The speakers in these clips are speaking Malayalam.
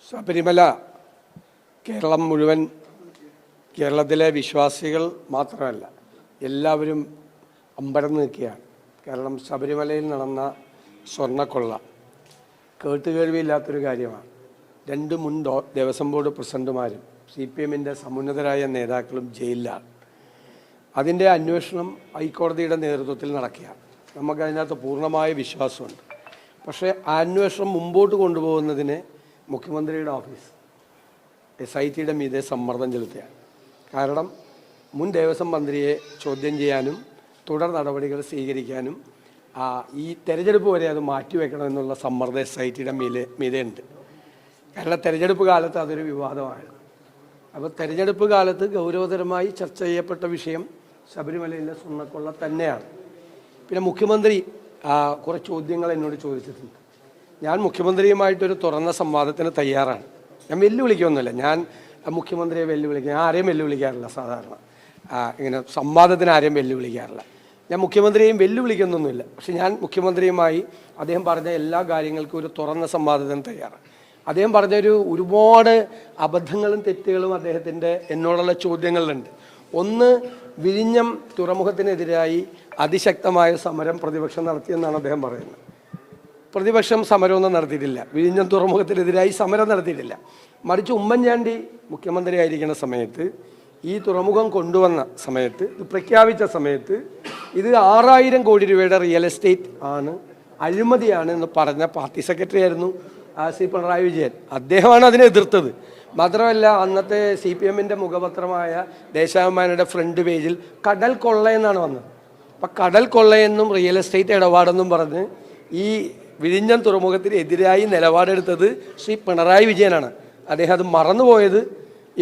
ശബരിമല കേരളം മുഴുവൻ, കേരളത്തിലെ വിശ്വാസികൾ മാത്രമല്ല എല്ലാവരും അമ്പരന്ന് നിൽക്കുകയാണ്. കാരണം ശബരിമലയിൽ നടന്ന സ്വർണ്ണക്കൊള്ള കേട്ടുകേൾവിയില്ലാത്തൊരു കാര്യമാണ്. രണ്ട് മുൻ ദേവസ്വം ബോർഡ് പ്രസിഡന്റുമാരും CPMൻ്റെ സമുന്നതരായ നേതാക്കളും ജയിലിലാണ്. അതിൻ്റെ അന്വേഷണം ഹൈക്കോടതിയുടെ നേതൃത്വത്തിൽ നടക്കുകയാണ്. നമുക്കതിനകത്ത് പൂർണ്ണമായ വിശ്വാസമുണ്ട്. പക്ഷേ ആ അന്വേഷണം മുമ്പോട്ട് കൊണ്ടുപോകുന്നതിന് മുഖ്യമന്ത്രിയുടെ ഓഫീസ് SITയുടെ മീതെ സമ്മർദ്ദം ചെലുത്തുകയാണ്. കാരണം മുൻ ദേവസ്വം മന്ത്രിയെ ചോദ്യം ചെയ്യാനും തുടർ നടപടികൾ സ്വീകരിക്കാനും ഈ തെരഞ്ഞെടുപ്പ് വരെ അത് മാറ്റിവെക്കണമെന്നുള്ള സമ്മർദ്ദം SITയുടെ മീതെ ഉണ്ട്. കാരണം തെരഞ്ഞെടുപ്പ് കാലത്ത് അതൊരു വിവാദമാണ്. അപ്പോൾ തെരഞ്ഞെടുപ്പ് കാലത്ത് ഗൗരവതരമായി ചർച്ച ചെയ്യപ്പെട്ട വിഷയം ശബരിമലയിലെ സ്വർണ്ണക്കൊള്ള തന്നെയാണ്. പിന്നെ മുഖ്യമന്ത്രി കുറേ ചോദ്യങ്ങൾ എന്നോട് ചോദിച്ചിട്ടുണ്ട്. ഞാൻ മുഖ്യമന്ത്രിയുമായിട്ടൊരു തുറന്ന സംവാദത്തിന് തയ്യാറാണ്. ഞാൻ വെല്ലുവിളിക്കൊന്നുമില്ല. ഞാൻ മുഖ്യമന്ത്രിയെ വെല്ലുവിളിക്കുക, ഞാൻ ആരെയും വെല്ലുവിളിക്കാറില്ല. സാധാരണ ഇങ്ങനെ സംവാദത്തിന് ആരെയും വെല്ലുവിളിക്കാറില്ല. ഞാൻ മുഖ്യമന്ത്രിയെയും വെല്ലുവിളിക്കുന്നൊന്നുമില്ല. പക്ഷെ ഞാൻ മുഖ്യമന്ത്രിയുമായി അദ്ദേഹം പറഞ്ഞ എല്ലാ കാര്യങ്ങൾക്കും ഒരു തുറന്ന സംവാദത്തിന് തയ്യാറാണ്. അദ്ദേഹം പറഞ്ഞൊരു ഒരുപാട് അബദ്ധങ്ങളും തെറ്റുകളും അദ്ദേഹത്തിൻ്റെ എന്നോടുള്ള ചോദ്യങ്ങളിലുണ്ട്. ഒന്ന്, വിഴിഞ്ഞം തുറമുഖത്തിനെതിരായി അതിശക്തമായ സമരം പ്രതിപക്ഷം നടത്തിയെന്നാണ് അദ്ദേഹം പറയുന്നത്. പ്രതിപക്ഷം സമരമൊന്നും നടത്തിയിട്ടില്ല. വിഴിഞ്ഞം തുറമുഖത്തിനെതിരായി സമരം നടത്തിയിട്ടില്ല. മറിച്ച് ഉമ്മൻചാണ്ടി മുഖ്യമന്ത്രിയായിരിക്കുന്ന സമയത്ത്, ഈ തുറമുഖം കൊണ്ടുവന്ന സമയത്ത്, ഇത് പ്രഖ്യാപിച്ച സമയത്ത് ഇത് 6000 കോടി രൂപയുടെ റിയൽ എസ്റ്റേറ്റ് ആണ്, അഴിമതിയാണ് എന്ന് പറഞ്ഞ പാർട്ടി സെക്രട്ടറി ആയിരുന്നു ശ്രീ പിണറായി വിജയൻ. അദ്ദേഹമാണ് അതിനെ എതിർത്തത്. മാത്രമല്ല, അന്നത്തെ CPMൻ്റെ മുഖപത്രമായ ദേശാഭിമാനിയുടെ ഫ്രണ്ട് പേജിൽ കടൽ കൊള്ളയെന്നാണ് വന്നത്. അപ്പം കടൽ കൊള്ളയെന്നും റിയൽ എസ്റ്റേറ്റ് ഇടപാടെന്നും പറഞ്ഞ് ഈ വിഴിഞ്ഞം തുറമുഖത്തിന് എതിരായി നിലപാടെടുത്തത് ശ്രീ പിണറായി വിജയനാണ്. അദ്ദേഹം അത് മറന്നുപോയത്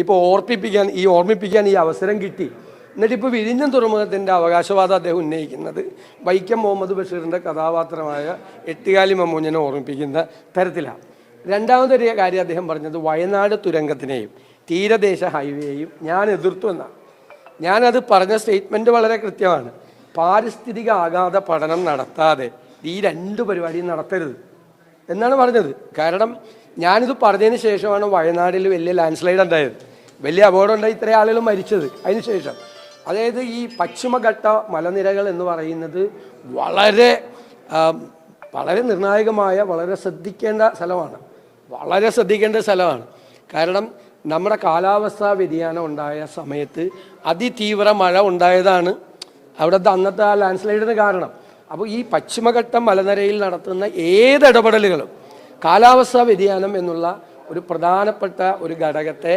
ഇപ്പോൾ ഓർമ്മിപ്പിക്കാൻ ഈ അവസരം കിട്ടി. എന്നിട്ടിപ്പോൾ വിഴിഞ്ഞം തുറമുഖത്തിൻ്റെ അവകാശവാദം അദ്ദേഹം ഉന്നയിക്കുന്നത് വൈക്കം മുഹമ്മദ് ബഷീറിൻ്റെ കഥാപാത്രമായ എട്ടുകാലി മമ്മൂഞ്ഞിനെ ഓർമ്മിപ്പിക്കുന്ന തരത്തിലാണ്. രണ്ടാമതൊരു കാര്യം അദ്ദേഹം പറഞ്ഞത് വയനാട് തുരങ്കത്തിനെയും തീരദേശ ഹൈവേയും ഞാൻ എതിർത്തു എന്നാണ്. ഞാനത് പറഞ്ഞ സ്റ്റേറ്റ്മെൻറ്റ് വളരെ കൃത്യമാണ്. പാരിസ്ഥിതിക ആഘാത പഠനം നടത്താതെ ഈ രണ്ട് പരിപാടിയും നടത്തരുത് എന്നാണ് പറഞ്ഞത്. കാരണം ഞാനിത് പറഞ്ഞതിന് ശേഷമാണ് വയനാട്ടിൽ വലിയ ലാൻഡ് സ്ലൈഡ് ഉണ്ടായത്, വലിയ അപകടം ഉണ്ടായി, ഇത്രയും ആളുകൾ മരിച്ചത് അതിന് ശേഷം. അതായത് ഈ പശ്ചിമഘട്ട മലനിരകൾ എന്ന് പറയുന്നത് വളരെ നിർണായകമായ, വളരെ ശ്രദ്ധിക്കേണ്ട സ്ഥലമാണ്. കാരണം നമ്മുടെ കാലാവസ്ഥാ വ്യതിയാനം ഉണ്ടായ സമയത്ത് അതിതീവ്ര മഴ ഉണ്ടായതാണ് അവിടുത്തെ അന്നത്തെ ആ ലാൻഡ് സ്ലൈഡിന് കാരണം. അപ്പോൾ ഈ പശ്ചിമഘട്ട മലനിരയിൽ നടത്തുന്ന ഏതിടപെടലുകളും കാലാവസ്ഥാ വ്യതിയാനം എന്നുള്ള ഒരു പ്രധാനപ്പെട്ട ഒരു ഘടകത്തെ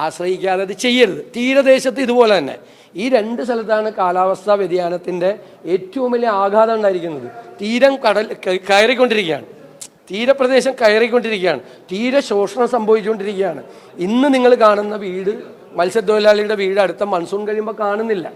ആശ്രയിക്കാതെ അത് ചെയ്യരുത്. തീരദേശത്ത് ഇതുപോലെ തന്നെ ഈ രണ്ട് സ്ഥലത്താണ് കാലാവസ്ഥാ വ്യതിയാനത്തിൻ്റെ ഏറ്റവും വലിയ ആഘാതം ഉണ്ടായിരിക്കുന്നത്. തീരം കയറിക്കൊണ്ടിരിക്കുകയാണ്, തീരപ്രദേശം കയറിക്കൊണ്ടിരിക്കുകയാണ്, തീരശോഷണം സംഭവിച്ചുകൊണ്ടിരിക്കുകയാണ്. ഇന്ന് നിങ്ങൾ കാണുന്ന വീട്, മത്സ്യത്തൊഴിലാളിയുടെ വീട് അടുത്ത മൺസൂൺ കഴിയുമ്പോൾ കാണുന്നില്ല.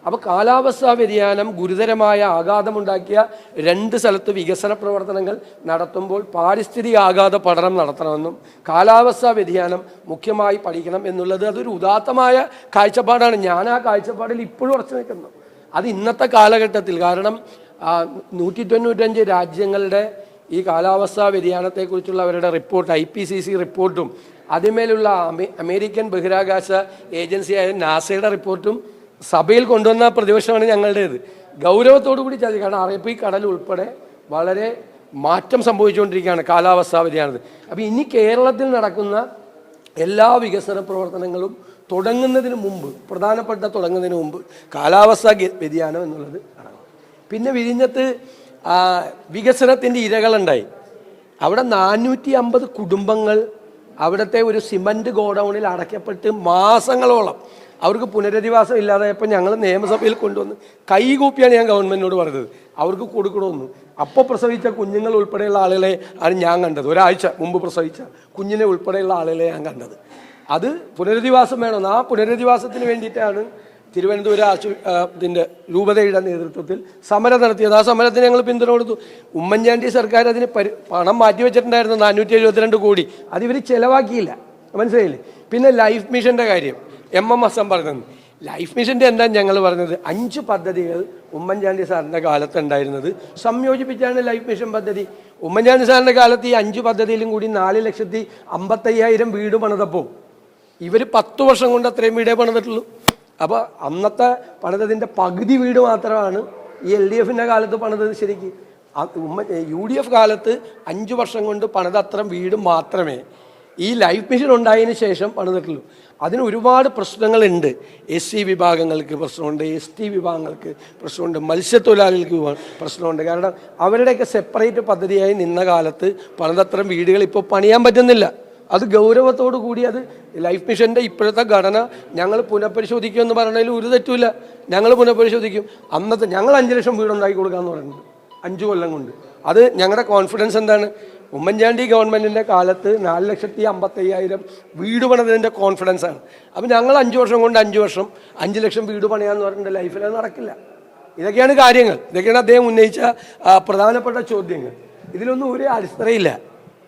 അപ്പോൾ കാലാവസ്ഥാ വ്യതിയാനം ഗുരുതരമായ ആഘാതമുണ്ടാക്കിയ രണ്ട് സ്ഥലത്ത് വികസന പ്രവർത്തനങ്ങൾ നടത്തുമ്പോൾ പാരിസ്ഥിതിക ആഘാത പഠനം നടത്തണമെന്നും കാലാവസ്ഥാ വ്യതിയാനം മുഖ്യമായി പഠിക്കണം എന്നുള്ളത് അതൊരു ഉദാത്തമായ കാഴ്ചപ്പാടാണ്. ഞാൻ ആ കാഴ്ചപ്പാടിൽ ഇപ്പോഴും ഉറച്ചു നിൽക്കുന്നു. അത് ഇന്നത്തെ കാലഘട്ടത്തിൽ, കാരണം 195 രാജ്യങ്ങളുടെ ഈ കാലാവസ്ഥാ വ്യതിയാനത്തെക്കുറിച്ചുള്ള അവരുടെ റിപ്പോർട്ട്, IPCC റിപ്പോർട്ടും അതിന്മേലുള്ള അമേരിക്കൻ ബഹിരാകാശ ഏജൻസിയായ നാസയുടെ റിപ്പോർട്ടും സഭയിൽ കൊണ്ടുവന്ന പ്രതിപക്ഷമാണ് ഞങ്ങളുടേത്. ഗൗരവത്തോടു കൂടി ചർച്ച, കാരണം അറബി കടൽ ഉൾപ്പെടെ വളരെ മാറ്റം സംഭവിച്ചുകൊണ്ടിരിക്കുകയാണ് കാലാവസ്ഥാ വ്യതിയാനത്തിൽ. അപ്പോൾ ഇനി കേരളത്തിൽ നടക്കുന്ന എല്ലാ വികസന പ്രവർത്തനങ്ങളും തുടങ്ങുന്നതിന് മുമ്പ് കാലാവസ്ഥാ വ്യതിയാനം എന്നുള്ളത് നടക്കും. പിന്നെ വിഴിഞ്ഞത്ത് വികസനത്തിൻ്റെ ഇരകളുണ്ടായി. അവിടെ 450 കുടുംബങ്ങൾ അവിടുത്തെ ഒരു സിമൻറ്റ് ഗോഡൗണിൽ അടയ്ക്കപ്പെട്ട് മാസങ്ങളോളം അവർക്ക് പുനരധിവാസം ഇല്ലാതായപ്പോൾ ഞങ്ങൾ നിയമസഭയിൽ കൊണ്ടുവന്ന് കൈകൂപ്പിയാണ് ഞാൻ ഗവൺമെൻറ്റിനോട് പറഞ്ഞത് അവർക്ക് കൊടുക്കണമെന്ന്. അപ്പോൾ പ്രസവിച്ച കുഞ്ഞുങ്ങൾ ഉൾപ്പെടെയുള്ള ആളുകളെ ആണ് ഞാൻ കണ്ടത്. ഒരാഴ്ച മുമ്പ് പ്രസവിച്ച കുഞ്ഞിനെ ഉൾപ്പെടെയുള്ള ആളുകളെ ഞാൻ കണ്ടത്. അത് പുനരധിവാസം വേണമെന്ന്. ആ പുനരധിവാസത്തിന് വേണ്ടിയിട്ടാണ് തിരുവനന്തപുരം രൂപതയുടെ നേതൃത്വത്തിൽ സമരം നടത്തിയത്. ആ സമരത്തിന് ഞങ്ങൾ പിന്തുണ കൊടുത്തു. ഉമ്മൻചാണ്ടി സർക്കാർ അതിന് പണം മാറ്റിവെച്ചിട്ടുണ്ടായിരുന്നു 472 കോടി. അതിവർ ചിലവാക്കിയില്ല, മനസ്സിലായില്ലേ? പിന്നെ ലൈഫ് മിഷൻ്റെ കാര്യം MM ഹസൻ പറഞ്ഞത്, ലൈഫ് മിഷൻ്റെ എന്താ ഞങ്ങൾ പറഞ്ഞത്, 5 പദ്ധതികൾ ഉമ്മൻചാണ്ടി സാറിൻ്റെ കാലത്ത് ഉണ്ടായിരുന്നത് സംയോജിപ്പിച്ചാണ് ലൈഫ് മിഷൻ പദ്ധതി. ഉമ്മൻചാണ്ടി സാറിൻ്റെ കാലത്ത് ഈ 5 പദ്ധതിയിലും കൂടി 4,55,000 വീട് പണിതപ്പോൾ ഇവർ 10 വർഷം കൊണ്ട് അത്രയും വീടേ പണിതിട്ടുള്ളൂ. അപ്പോൾ അന്നത്തെ പണിതതിൻ്റെ പകുതി വീട് മാത്രമാണ് ഈ LDFിൻ്റെ കാലത്ത് പണിതത്. ശരിക്ക് UDF കാലത്ത് 5 വർഷം കൊണ്ട് പണിത അത്ര വീട് മാത്രമേ ഈ ലൈഫ് മിഷൻ ഉണ്ടായതിനു ശേഷം പണിതിട്ടുള്ളൂ. അതിന് ഒരുപാട് പ്രശ്നങ്ങളുണ്ട്. SC വിഭാഗങ്ങൾക്ക് പ്രശ്നമുണ്ട്, ST വിഭാഗങ്ങൾക്ക് പ്രശ്നമുണ്ട്, മത്സ്യത്തൊഴിലാളികൾക്ക് പ്രശ്നമുണ്ട്. കാരണം അവരുടെയൊക്കെ സെപ്പറേറ്റ് പദ്ധതിയായി നിന്ന കാലത്ത് പണിതത്രം വീടുകൾ ഇപ്പോൾ പണിയാൻ പറ്റുന്നില്ല. അത് ഗൗരവത്തോടു കൂടി അത് ലൈഫ് മിഷൻ്റെ ഇപ്പോഴത്തെ ഘടന ഞങ്ങൾ പുനഃപരിശോധിക്കുമെന്ന് പറഞ്ഞതിൽ ഒരു തെറ്റുമില്ല. ഞങ്ങൾ പുനഃപരിശോധിക്കും. അന്നത്തെ ഞങ്ങൾ 5 ലക്ഷം വീടുണ്ടാക്കി കൊടുക്കാമെന്ന് പറയുന്നത് 5 കൊല്ലം കൊണ്ട്. അത് ഞങ്ങളുടെ കോൺഫിഡൻസ് എന്താണ്? ഉമ്മൻചാണ്ടി ഗവൺമെൻറ്റിൻ്റെ കാലത്ത് 4,55,000 വീട് പണിതതിൻ്റെ കോൺഫിഡൻസ് ആണ്. അപ്പം ഞങ്ങൾ 5 വർഷം കൊണ്ട് 5 വർഷം 5 ലക്ഷം വീട് പണിയാന്ന് പറഞ്ഞിട്ട് ലൈഫിൽ അത് നടക്കില്ല. ഇതൊക്കെയാണ് കാര്യങ്ങൾ. ഇതൊക്കെയാണ് അദ്ദേഹം ഉന്നയിച്ച പ്രധാനപ്പെട്ട ചോദ്യങ്ങൾ. ഇതിലൊന്നും ഒരു അടിസ്ഥാനമില്ല.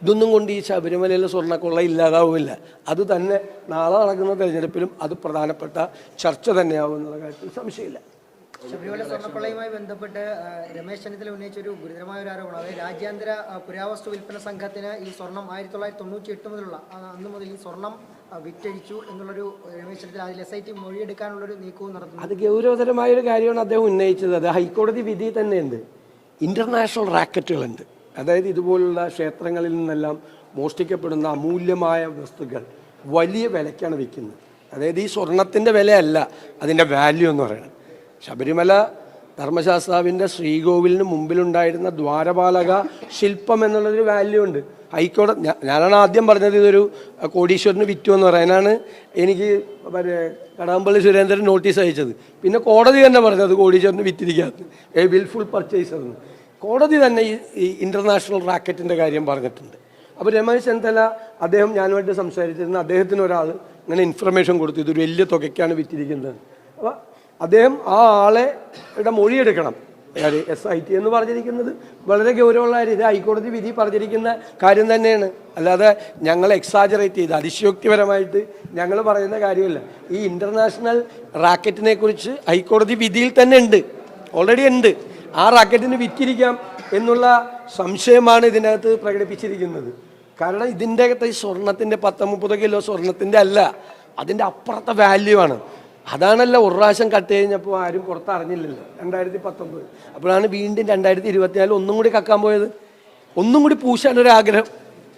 ഇതൊന്നും കൊണ്ട് ഈ ശബരിമലയിലെ സ്വർണ്ണക്കൊള്ള ഇല്ലാതാവില്ല. അത് തന്നെ നാളെ നടക്കുന്ന തെരഞ്ഞെടുപ്പിലും അത് പ്രധാനപ്പെട്ട ചർച്ച തന്നെയാവും എന്നുള്ള കാര്യത്തിൽ സംശയമില്ല. ശബരിമല സ്വർണ്ണക്കൊള്ളയുമായി ബന്ധപ്പെട്ട് രമേശ് ചെന്നിത്തല ഉന്നയിച്ചൊരു ഗുരുതരമായ ഒരു ആരോപണം, അതായത് രാജ്യാന്തര പുരാവസ്തു വിൽപ്പന സംഘത്തിന് ഈ സ്വർണം 1998 മുതലുള്ള അന്ന് മുതൽ ഈ സ്വർണം വിറ്റഴിച്ചു എന്നുള്ളൊരു രമേശ് ചെന്നിത്തല അതിൽ SIT മൊഴിയെടുക്കാനുള്ളൊരു നീക്കവും നടത്തുന്നു. അത് ഗൗരവതരമായൊരു കാര്യമാണ് അദ്ദേഹം ഉന്നയിച്ചത്. അത് ഹൈക്കോടതി വിധി തന്നെയുണ്ട്. ഇൻ്റർനാഷണൽ റാക്കറ്റുകളുണ്ട്. അതായത് ഇതുപോലുള്ള ക്ഷേത്രങ്ങളിൽ നിന്നെല്ലാം മോഷ്ടിക്കപ്പെടുന്ന അമൂല്യമായ വസ്തുക്കൾ വലിയ വിലയ്ക്കാണ് വിൽക്കുന്നത്. അതായത് ഈ സ്വർണത്തിൻ്റെ വിലയല്ല അതിൻ്റെ വാല്യൂ എന്ന് പറയുന്നത്. ശബരിമല ധർമ്മശാസ്താവിൻ്റെ ശ്രീകോവിലിന് മുമ്പിലുണ്ടായിരുന്ന ദ്വാരപാലക ശില്പം എന്നുള്ളൊരു വാല്യൂ ഉണ്ട്. ഹൈക്കോടതി ഞാനാണ് ആദ്യം പറഞ്ഞത് ഇതൊരു കോടീശ്വരന് വിറ്റു എന്ന് പറയാനാണ് എനിക്ക് കടകംപള്ളി സുരേന്ദ്രൻ നോട്ടീസ് അയച്ചത്. പിന്നെ കോടതി തന്നെ പറഞ്ഞത് കോടീശ്വരന് വിറ്റിരിക്കാത്ത വിൽഫുൾ പർച്ചേസർ എന്ന്. കോടതി തന്നെ ഈ ഇൻ്റർനാഷണൽ റാക്കറ്റിൻ്റെ കാര്യം പറഞ്ഞിട്ടുണ്ട്. അപ്പോൾ രമേശ് ചെന്നിത്തല അദ്ദേഹം ഞാനുമായിട്ട് സംസാരിച്ചിരുന്ന അദ്ദേഹത്തിന് ഒരാൾ ഇങ്ങനെ ഇൻഫർമേഷൻ കൊടുത്തു, ഇതൊരു വലിയ തുകയ്ക്കാണ് വിറ്റിരിക്കുന്നത്. അപ്പോൾ അദ്ദേഹം ആ ആളെയുടെ മൊഴിയെടുക്കണം. SIT എന്ന് പറഞ്ഞിരിക്കുന്നത് വളരെ ഗൗരവമുള്ള കാര്യം. ഇത് ഹൈക്കോടതി വിധി പറഞ്ഞിരിക്കുന്ന കാര്യം തന്നെയാണ്. അല്ലാതെ ഞങ്ങൾ എക്സാജറേറ്റ് ചെയ്ത് അതിശയോക്തിപരമായിട്ട് ഞങ്ങൾ പറയുന്ന കാര്യമല്ല. ഈ ഇൻ്റർനാഷണൽ റാക്കറ്റിനെ കുറിച്ച് ഹൈക്കോടതി വിധിയിൽ തന്നെ ഉണ്ട്, ഓൾറെഡി ഉണ്ട്. ആ റാക്കറ്റിന് വിറ്റിരിക്കാം എന്നുള്ള സംശയമാണ് ഇതിനകത്ത് പ്രകടിപ്പിച്ചിരിക്കുന്നത്. കാരണം ഇതിൻ്റെ അകത്ത് ഈ സ്വർണത്തിൻ്റെ 10-30 കിലോ സ്വർണത്തിൻ്റെ അല്ല, അതിൻ്റെ അപ്പുറത്തെ വാല്യൂ ആണ്. അതാണല്ലോ ഒരു പ്രാവശ്യം കട്ട് കഴിഞ്ഞപ്പോൾ ആരും പുറത്തറിഞ്ഞില്ലല്ലോ 2019. അപ്പോഴാണ് വീണ്ടും 2024 ഒന്നും കൂടി കക്കാൻ പോയത്. ഒന്നും കൂടി പൂശാനൊരാഗ്രഹം,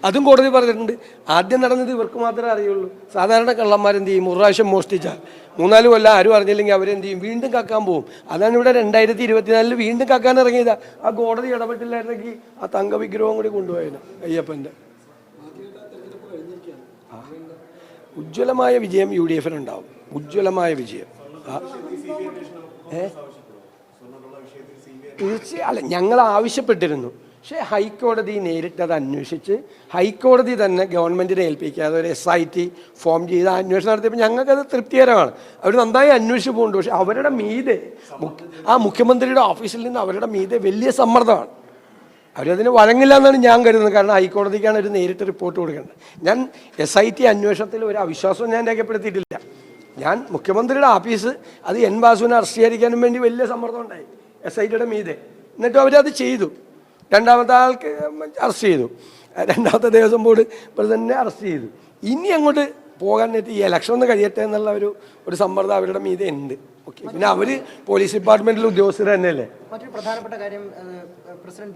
അതും കോടതി പറഞ്ഞിട്ടുണ്ട്. ആദ്യം നടന്നത് ഇവർക്ക് മാത്രമേ അറിയുള്ളൂ. സാധാരണ കള്ളന്മാരെന്ത് ചെയ്യും, ഒരു പ്രാവശ്യം മോഷ്ടിച്ചാൽ 3-4 കൊല്ലം ആരും അറിഞ്ഞില്ലെങ്കിൽ അവരെന്ത് ചെയ്യും, വീണ്ടും കക്കാൻ പോകും. അതാണ് ഇവിടെ 2024 വീണ്ടും കക്കാൻ ഇറങ്ങിയതാ. ആ കോടതി ഇടപെട്ടില്ലായിരുന്നെങ്കിൽ ആ തങ്ക വിഗ്രഹം കൂടി കൊണ്ടുപോയതിന് അയ്യപ്പൻ്റെ. ഉജ്ജ്വലമായ വിജയം UDFനുണ്ടാവും, ഉജ്ജ്വലമായ വിജയം. തീർച്ചയായും അല്ല, ഞങ്ങൾ ആവശ്യപ്പെട്ടിരുന്നു. പക്ഷേ ഹൈക്കോടതി നേരിട്ടത് അന്വേഷിച്ച് ഹൈക്കോടതി തന്നെ ഗവൺമെൻറ്റിനെ ഏൽപ്പിക്കാതെ ഒരു SIT ഫോം ചെയ്ത് അന്വേഷണം നടത്തിയപ്പോൾ ഞങ്ങൾക്കത് തൃപ്തികരമാണ്. അവർ നന്നായി അന്വേഷിച്ച് പോകുന്നുണ്ട്. പക്ഷേ അവരുടെ മീതെ ആ മുഖ്യമന്ത്രിയുടെ ഓഫീസിൽ നിന്ന് അവരുടെ മീതെ വലിയ സമ്മർദ്ദമാണ്. അവരതിന് വഴങ്ങില്ല എന്നാണ് ഞാൻ കരുതുന്നത്. കാരണം ഹൈക്കോടതിക്കാണ് ഒരു നേരിട്ട് റിപ്പോർട്ട് കൊടുക്കേണ്ടത്. ഞാൻ SIT അന്വേഷണത്തിൽ ഒരു അവിശ്വാസവും ഞാൻ രേഖപ്പെടുത്തിയിട്ടില്ല. ഞാൻ മുഖ്യമന്ത്രിയുടെ ഓഫീസ് അത് N. വാസുവിനെ അറസ്റ്റ് ചെയ്യാതിരിക്കാനും വേണ്ടി വലിയ സമ്മർദ്ദം ഉണ്ടായി SITയുടെ മീതെ. എന്നിട്ടും അവരത് ചെയ്തു. രണ്ടാമത്തെ ആൾക്ക് അറസ്റ്റ് ചെയ്തു, രണ്ടാമത്തെ ദേവസ്വം ബോർഡ് പ്രസിഡന്റിനെ അറസ്റ്റ് ചെയ്തു. ഇനി അങ്ങോട്ട് പോകാൻ ഈ ഇലക്ഷൻ ഒന്ന് കഴിയട്ടെ എന്നുള്ള ഒരു സമ്മർദ്ദം അവരുടെ മീതെ ഉണ്ട്. ഓക്കെ, പിന്നെ അവർ പോലീസ് ഡിപ്പാർട്ട്മെന്റിലെ ഉദ്യോഗസ്ഥർ തന്നെയല്ലേ. മറ്റൊരു പ്രധാനപ്പെട്ട കാര്യം,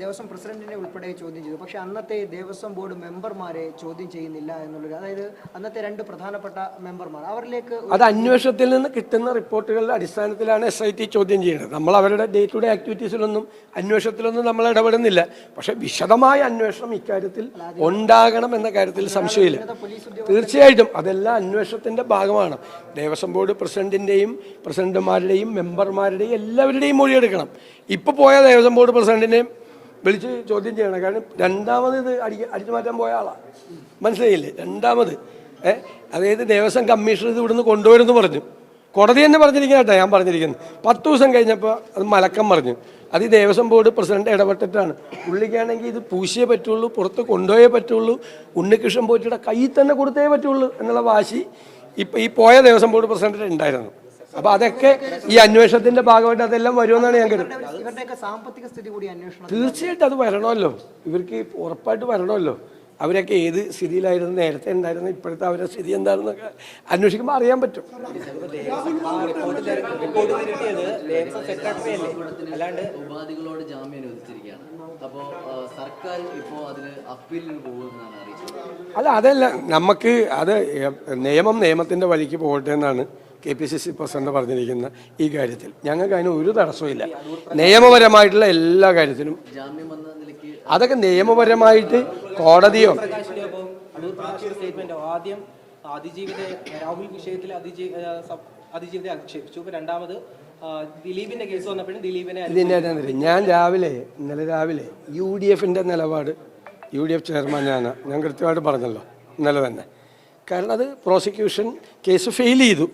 ദേവസ്വം പ്രസിഡന്റിനെ ഉൾപ്പെടെ ചോദ്യം ചെയ്തു. പക്ഷേ അന്നത്തെ ദേവസ്വം ബോർഡ് മെമ്പർമാരെ ചോദ്യം ചെയ്യുന്നില്ല എന്നുള്ളത്, അതായത് അന്നത്തെ 2 പ്രധാനപ്പെട്ട മെമ്പർമാർ അവരിലേക്ക് അത് അന്വേഷണത്തിൽ നിന്ന് കിട്ടുന്ന റിപ്പോർട്ടുകളുടെ അടിസ്ഥാനത്തിലാണ് SIT ചോദ്യം ചെയ്യുന്നത്. നമ്മൾ അവരുടെ ഡേ ടു ഡേ ആക്ടിവിറ്റീസിലൊന്നും അന്വേഷണത്തിലൊന്നും നമ്മൾ ഇടപെടുന്നില്ല. പക്ഷെ വിശദമായ അന്വേഷണം ഇക്കാര്യത്തിൽ ഉണ്ടാകണം എന്ന കാര്യത്തിൽ സംശയമില്ല. തീർച്ചയായിട്ടും അതെല്ലാം അന്വേഷണത്തിന്റെ ഭാഗമാണ്. ദേവസ്വം ബോർഡ് പ്രസിഡന്റിന്റെയും പ്രസിഡന്റുമാരുടെയും മെമ്പർമാരുടെയും എല്ലാവരുടെയും മൊഴിയെടുക്കണം. ഇപ്പോൾ പോയ ദേവസ്വം ബോർഡ് പ്രസിഡന്റിനെയും വിളിച്ച് ചോദ്യം ചെയ്യണം. കാരണം രണ്ടാമത് ഇത് അടിച്ചു മാറ്റാൻ പോയ ആളാണ്, മനസ്സിലായില്ലേ? രണ്ടാമത് അതായത് ദേവസ്വം കമ്മീഷണർ ഇത് ഇവിടുന്ന് കൊണ്ടുവരുമെന്ന് പറഞ്ഞു. കോടതി തന്നെ പറഞ്ഞിരിക്കുന്ന കേട്ടോ, ഞാൻ പറഞ്ഞിരിക്കുന്നത്. 10 ദിവസം കഴിഞ്ഞപ്പോൾ അത് മലക്കം പറഞ്ഞു. അത് ഈ ദേവസ്വം ബോർഡ് പ്രസിഡന്റ് ഇടപെട്ടിട്ടാണ്. പുള്ളിക്കാണെങ്കിൽ ഇത് പൂശിയേ പറ്റുള്ളൂ, പുറത്ത് കൊണ്ടുപോയേ പറ്റുള്ളൂ, ഉണ്ണികൃഷ്ണൻ പോറ്റിയുടെ കയ്യിൽ തന്നെ കൊടുത്തേ പറ്റുള്ളൂ എന്നുള്ള വാശി ഇപ്പം ഈ പോയ ദേവസ്വം ബോർഡ് പ്രസിഡന്റിന് ഉണ്ടായിരുന്നു. അപ്പോൾ അതൊക്കെ ഈ അന്വേഷണത്തിൻ്റെ ഭാഗമായിട്ട് അതെല്ലാം വരുമെന്നാണ് ഞാൻ കരുതുന്നത്. ഇവരുടെയൊക്കെ സാമ്പത്തിക സ്ഥിതി കൂടി അന്വേഷണം തീർച്ചയായിട്ടും അത് വരണമല്ലോ, ഇവർക്ക് ഉറപ്പായിട്ട് വരണമല്ലോ. അവരൊക്കെ ഏത് സ്ഥിതിയിലായിരുന്നു, നേരത്തെ ഉണ്ടായിരുന്നു, ഇപ്പോഴത്തെ അവരുടെ സ്ഥിതി എന്താണെന്നൊക്കെ അന്വേഷിക്കുമ്പോൾ അറിയാൻ പറ്റും. ഉപാധികളോട് ജാമ്യം അനുവദിച്ചിരിക്കുകയാണ്. അപ്പോൾ സർക്കാർ ഇപ്പോൾ അതിന് അപ്പീലിന് പോകുമെന്നാണ് അറിയിച്ചത്. അല്ല, അതല്ല, നമുക്ക് അത് നിയമത്തിൻ്റെ വഴിക്ക് പോകട്ടെ എന്നാണ് KPCC പ്രസിഡന്റ് പറഞ്ഞിരിക്കുന്ന ഈ കാര്യത്തിൽ. ഞങ്ങൾക്ക് അതിന് ഒരു തടസ്സമില്ല. നിയമപരമായിട്ടുള്ള എല്ലാ കാര്യത്തിനും ജാമ്യം വന്ന നിലയ്ക്ക് അതൊക്കെ നിയമപരമായിട്ട് കോടതിയോ സ്റ്റേറ്റ്മെന്റ് ആദ്യം അതിജീവിത രാഹുൽ വിഷയത്തിൽ അതിജീവിത ആക്ഷേപിച്ചു. രണ്ടാമത് ദിലീപിന്റെ കേസ് വന്നപ്പോഴും ദിലീപിനെ ഞാൻ ഇന്നലെ രാവിലെ UDF നിലപാട്, UDF ചെയർമാൻ ഞാൻ കൃത്യമായിട്ട് പറഞ്ഞല്ലോ ഇന്നലെ തന്നെ. കാരണം അത് പ്രോസിക്യൂഷൻ കേസ് ഫെയിൽ ചെയ്തു,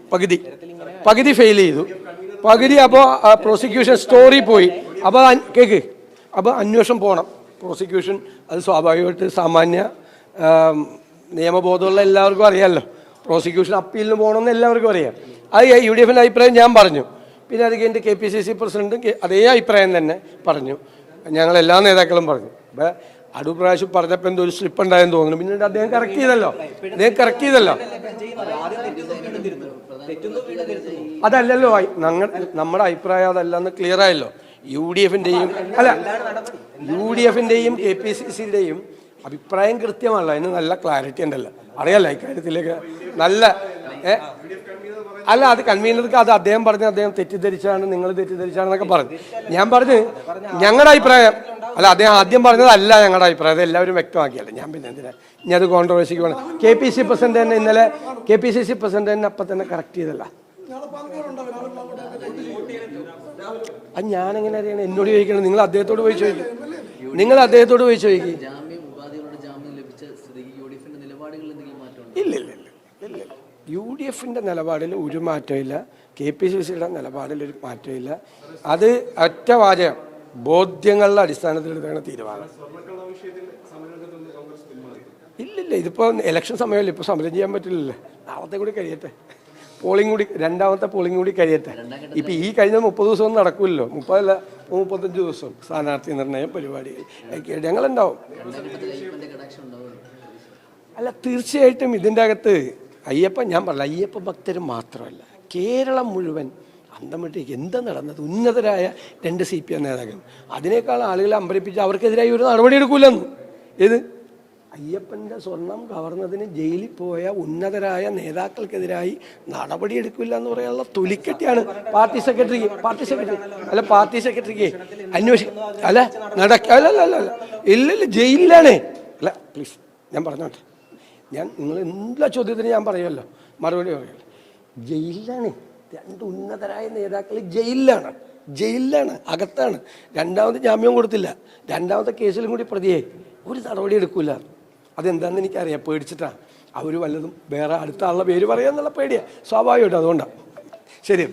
പകുതി ഫെയിൽ ചെയ്തു, അപ്പോൾ പ്രോസിക്യൂഷൻ സ്റ്റോറി പോയി. അപ്പോൾ അപ്പോൾ അന്വേഷണം പോകണം. പ്രോസിക്യൂഷൻ അത് സ്വാഭാവികമായിട്ട് സാമാന്യ നിയമബോധമുള്ള എല്ലാവർക്കും അറിയാമല്ലോ. പ്രോസിക്യൂഷൻ അപ്പീലിന് പോകണമെന്ന് എല്ലാവർക്കും അറിയാം. അത് UDF അഭിപ്രായം ഞാൻ പറഞ്ഞു. പിന്നെ അത് കഴിഞ്ഞിട്ട് KPCC പ്രസിഡന്റും അതേ അഭിപ്രായം തന്നെ പറഞ്ഞു. ഞങ്ങളെല്ലാ നേതാക്കളും പറഞ്ഞു. അപ്പോൾ അടുത്ത പ്രാവശ്യം പറഞ്ഞപ്പോൾ എന്തോ ഒരു സ്ലിപ്പ് ഉണ്ടായെന്ന് തോന്നുന്നു. പിന്നീട് അദ്ദേഹം കറക്റ്റ് ചെയ്തല്ലോ. അതല്ലല്ലോ നമ്മുടെ അഭിപ്രായം അതല്ലെന്ന് ക്ലിയർ ആയല്ലോ. UDF KPCCയുടെയും അഭിപ്രായം കൃത്യമാണല്ലോ. അതിന് നല്ല ക്ലാരിറ്റി ഉണ്ടല്ലോ, അറിയാലോ ഇക്കാര്യത്തിലേക്ക്. നല്ല അല്ല, അത് കൺവീനർക്ക് അത് അദ്ദേഹം തെറ്റിദ്ധരിച്ചാണ്, നിങ്ങൾ തെറ്റിദ്ധരിച്ചാണെന്നൊക്കെ പറഞ്ഞു. ഞാൻ പറഞ്ഞു ഞങ്ങളുടെ അഭിപ്രായം അല്ല, അദ്ദേഹം ആദ്യം പറഞ്ഞതല്ല ഞങ്ങളുടെ അഭിപ്രായം. അത് എല്ലാവരും വ്യക്തമാക്കിയല്ലേ. ഞാൻ പിന്നെ എന്തിനാ ഇനി അത് കോൺട്രവേഴ്സിക്ക് വേണം. KPCC പ്രസിഡന്റ് തന്നെ ഇന്നലെ അപ്പം തന്നെ കറക്റ്റ് ചെയ്തല്ല. അത് ഞാനെങ്ങനെ അറിയണം? എന്നോട് ചോദിക്കണം. നിങ്ങൾ അദ്ദേഹത്തോട് പോയി ചോദിക്കും. ഇല്ല. UDF നിലപാടിൽ ഒരു മാറ്റമില്ല, KPCCയുടെ നിലപാടിൽ ഒരു മാറ്റമില്ല. അത് ഒറ്റ വാചകം, ബോധ്യങ്ങളുടെ അടിസ്ഥാനത്തിൽ എടുക്കുന്ന തീരുമാനം. ഇല്ലില്ല, ഇതിപ്പോൾ ഇലക്ഷൻ സമയമല്ല, ഇപ്പോൾ സമരം ചെയ്യാൻ പറ്റില്ലല്ലോ. നാളത്തെ കൂടി കഴിയട്ടെ, രണ്ടാമത്തെ പോളിംഗ് കൂടി കഴിയട്ടെ. ഇപ്പം ഈ കഴിഞ്ഞ 30 ദിവസമൊന്നും നടക്കില്ലല്ലോ, 35 ദിവസം സ്ഥാനാർത്ഥി നിർണയം പരിപാടി ഞങ്ങളുണ്ടാവും. അല്ല, തീർച്ചയായിട്ടും ഇതിൻ്റെ അകത്ത് ഞാൻ പറഞ്ഞ അയ്യപ്പ ഭക്തർ മാത്രമല്ല, കേരളം മുഴുവൻ അന്തമിട്ടേക്ക് എന്താ നടന്നത്. ഉന്നതരായ 2 CPM നേതാക്കൾ അതിനേക്കാൾ ആളുകളെ അമ്പരിപ്പിച്ച് അവർക്കെതിരായി ഒരു നടപടി എടുക്കൂലെന്ന്. ഏത് അയ്യപ്പൻ്റെ സ്വർണം കവർന്നതിന് ജയിലിൽ പോയ ഉന്നതരായ നേതാക്കൾക്കെതിരായി നടപടി എടുക്കില്ല എന്ന് പറയാനുള്ള തൊലിക്കെട്ടിയാണ് പാർട്ടി സെക്രട്ടറിക്ക് അന്വേഷിക്കും. ഇല്ല ജയിലിലാണ്. അല്ല പ്ലീസ്, ഞാൻ പറഞ്ഞോട്ടെ, നിങ്ങൾ എല്ലാ ചോദ്യത്തിനും ഞാൻ പറയുമല്ലോ, മറുപടി പറയുമല്ലോ. ജയിലിലാണ് 2 ഉന്നതരായ നേതാക്കൾ ജയിലിലാണ്, അകത്താണ്. രണ്ടാമത് ജാമ്യം കൊടുത്തില്ല, രണ്ടാമത്തെ കേസിലും കൂടി പ്രതിയായി. ഒരു നടപടി എടുക്കില്ല. അതെന്താണെന്ന് എനിക്കറിയാം, പേടിച്ചിട്ടാണ്. അവർ വല്ലതും വേറെ അടുത്ത ആളുടെ പേര് പറയാന്നുള്ള പേടിയാണ് സ്വാഭാവികമായിട്ടും. അതുകൊണ്ടാണ്. ശരി.